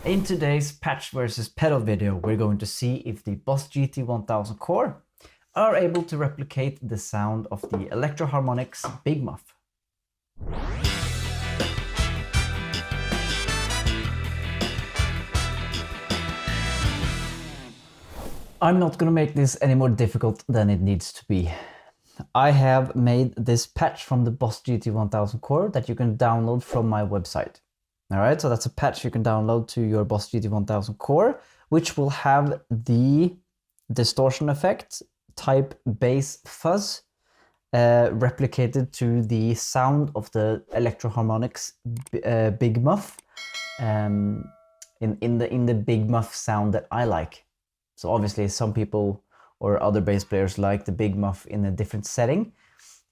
In today's patch versus pedal video, we're going to see if the Boss GT-1000 core are able to replicate the sound of the Electro-Harmonix Big Muff. I'm not going to make this any more difficult than it needs to be. I have made this patch from the Boss GT-1000 core that you can download from my website. Alright, so that's a patch you can download to your Boss GT-1000 core, which will have the distortion effect type bass fuzz replicated to the sound of the Electro-Harmonix Big Muff in the Big Muff sound that I like. So obviously some people or other bass players like the Big Muff in a different setting,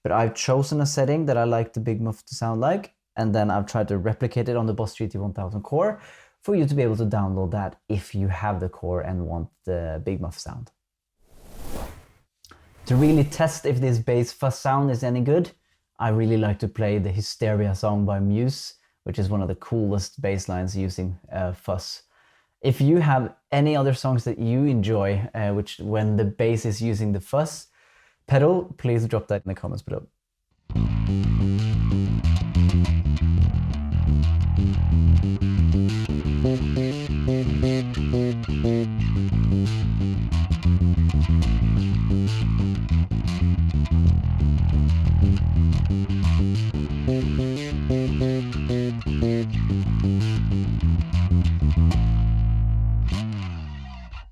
but I've chosen a setting that I like the Big Muff to sound like, and then I've tried to replicate it on the Boss GT-1000 core for you to be able to download that if you have the core and want the Big Muff sound. To really test if this bass fuzz sound is any good, I really like to play the Hysteria song by Muse, which is one of the coolest bass lines using fuzz. If you have any other songs that you enjoy, which when the bass is using the fuzz pedal, please drop that in the comments below.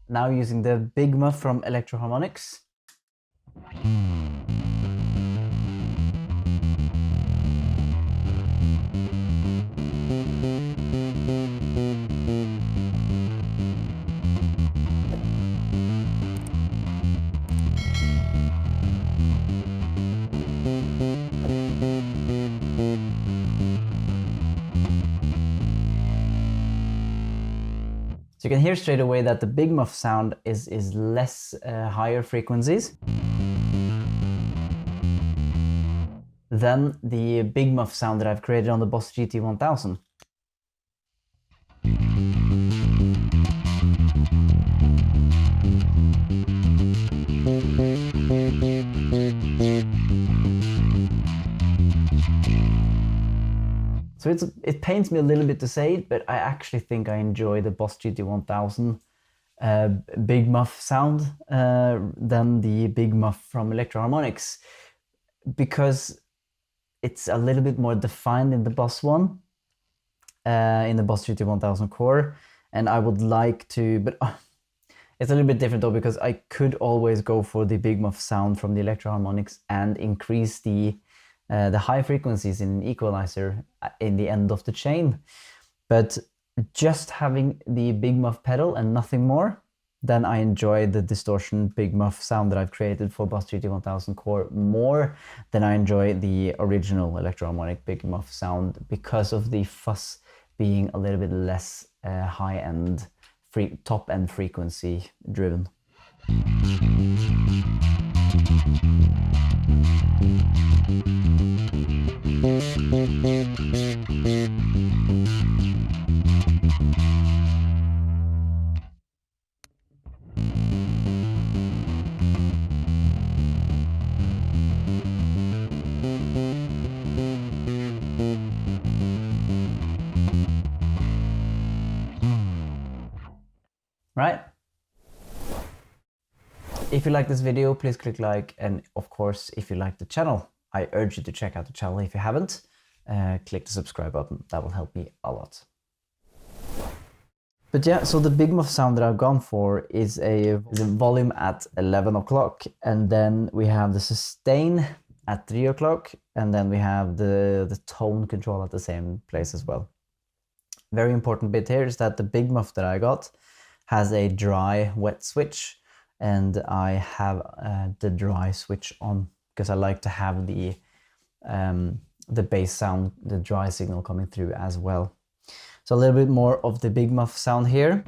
Now using the Big Muff from Electro-Harmonix. So you can hear straight away that the Big Muff sound is less higher frequencies than the Big Muff sound that I've created on the Boss GT-1000. So it pains me a little bit to say it, but I actually think I enjoy the Boss GT-1000 Big Muff sound than the Big Muff from Electro-Harmonix, because it's a little bit more defined in the Boss one, in the Boss GT-1000 core, and I would like to, but it's a little bit different though, because I could always go for the Big Muff sound from the Electro-Harmonix and increase the high frequencies in an equalizer in the end of the chain. But just having the Big Muff pedal and nothing more, then I enjoy the distortion Big Muff sound that I've created for Boss GT-1000 core more than I enjoy the original Electro-Harmonix Big Muff sound, because of the fuzz being a little bit less high-end, top-end frequency driven. Right? If you like this video, please click like, and of course, if you like the channel, I urge you to check out the channel if you haven't. Click the subscribe button, that will help me a lot. But yeah, so the Big Muff sound that I've gone for is a volume at 11 o'clock, and then we have the sustain at 3 o'clock, and then we have the tone control at the same place as well. Very important bit here is that the Big Muff that I got has a dry wet switch, and I have the dry switch on because I like to have the bass sound, the dry signal coming through as well. So a little bit more of the Big Muff sound here.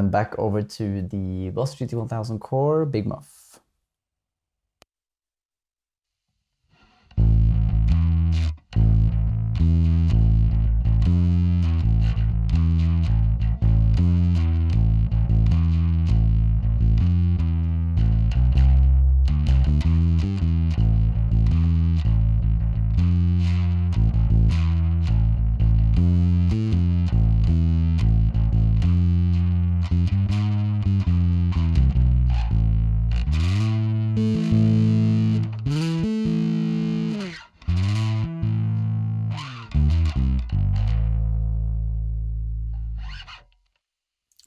Back over to the Boss GT-1000 Core Big Muff.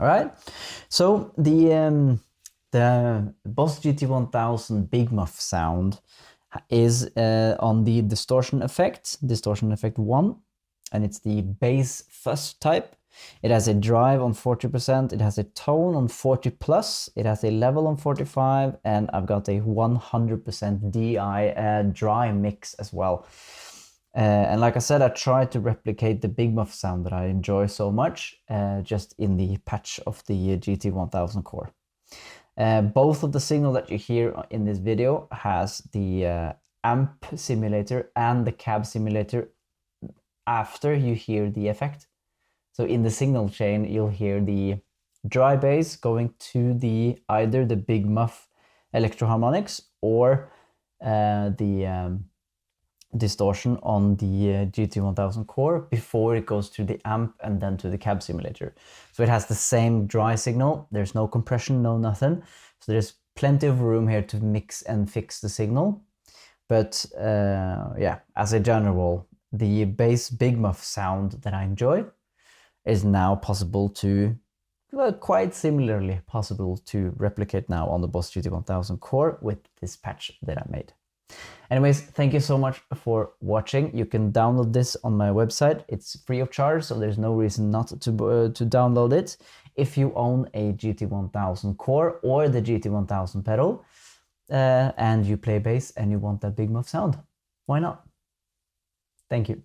All right, so the Boss GT-1000 Big Muff sound is on the distortion effect 1, and it's the bass fuzz type. It has a drive on 40%, it has a tone on 40 plus, it has a level on 45, and I've got a 100% DI dry mix as well. And like I said, I tried to replicate the Big Muff sound that I enjoy so much, just in the patch of the GT-1000 Core. Both of the signal that you hear in this video has the amp simulator and the cab simulator after you hear the effect. So in the signal chain, you'll hear the dry bass going to either the Big Muff Electro-Harmonix or the distortion on the GT-1000 Core before it goes to the amp and then to the cab simulator. So it has the same dry signal, there's no compression, no nothing. So there's plenty of room here to mix and fix the signal. But yeah, as a general, the bass Big Muff sound that I enjoy is now possible to, well, quite similarly possible to replicate now on the Boss GT-1000 Core with this patch that I made. Anyways, thank you so much for watching. You can download this on my website. It's free of charge, so there's no reason not to download it. If you own a GT-1000 Core or the GT-1000 pedal, and you play bass and you want that Big Muff sound, why not? Thank you.